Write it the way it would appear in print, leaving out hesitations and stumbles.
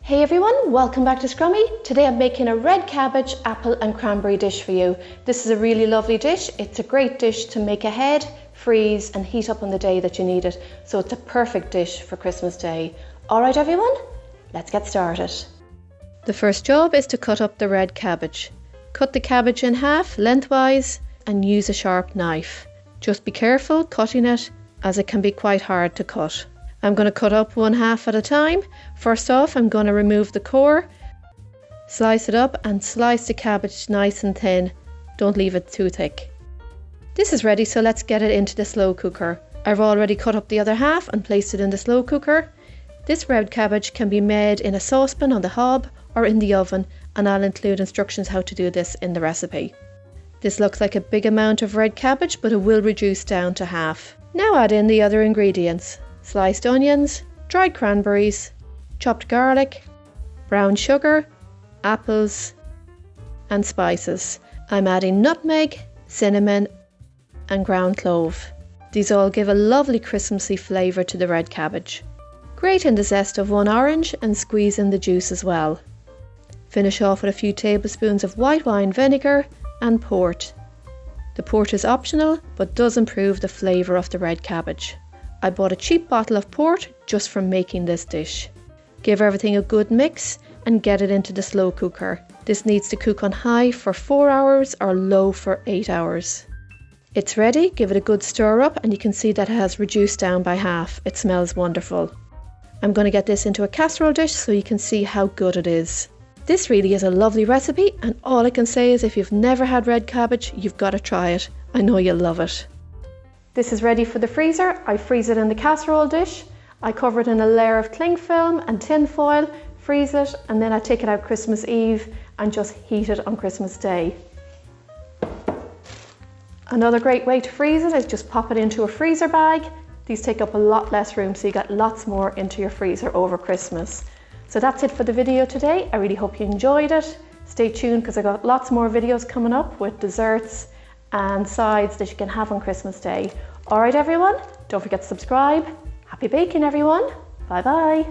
Hey everyone, welcome back to Scrummy. Today I'm making a red cabbage, apple and cranberry dish for you. This is a really lovely dish. It's a great dish to make ahead, freeze and heat up on the day that you need it. So it's a perfect dish for Christmas Day. Alright everyone, let's get started. The first job is to cut up the red cabbage. Cut the cabbage in half lengthwise and use a sharp knife. Just be careful cutting it as it can be quite hard to cut. I'm going to cut up one half at a time. First off, I'm going to remove the core, slice it up and slice the cabbage nice and thin. Don't leave it too thick. This is ready, so let's get it into the slow cooker. I've already cut up the other half and placed it in the slow cooker. This red cabbage can be made in a saucepan on the hob or in the oven, and I'll include instructions how to do this in the recipe. This looks like a big amount of red cabbage, but it will reduce down to half. Now add in the other ingredients. Sliced onions, dried cranberries, chopped garlic, brown sugar, apples and spices. I'm adding nutmeg, cinnamon and ground clove. These all give a lovely Christmassy flavour to the red cabbage. Grate in the zest of one orange and squeeze in the juice as well. Finish off with a few tablespoons of white wine vinegar and port. The port is optional but does improve the flavour of the red cabbage. I bought a cheap bottle of port just from making this dish. Give everything a good mix and get it into the slow cooker. This needs to cook on high for 4 hours or low for 8 hours. It's ready, give it a good stir up and you can see that it has reduced down by half. It smells wonderful. I'm going to get this into a casserole dish so you can see how good it is. This really is a lovely recipe, and all I can say is if you've never had red cabbage, you've got to try it. I know you'll love it. This is ready for the freezer. I freeze it in the casserole dish. I cover it in a layer of cling film and tin foil, freeze it, and then I take it out Christmas Eve and just heat it on Christmas Day. Another great way to freeze it is just pop it into a freezer bag. These take up a lot less room, so you get lots more into your freezer over Christmas. So that's it for the video today. I really hope you enjoyed it. Stay tuned because I've got lots more videos coming up with desserts and sides that you can have on Christmas Day. Alright everyone, don't forget to subscribe. Happy baking everyone. Bye bye.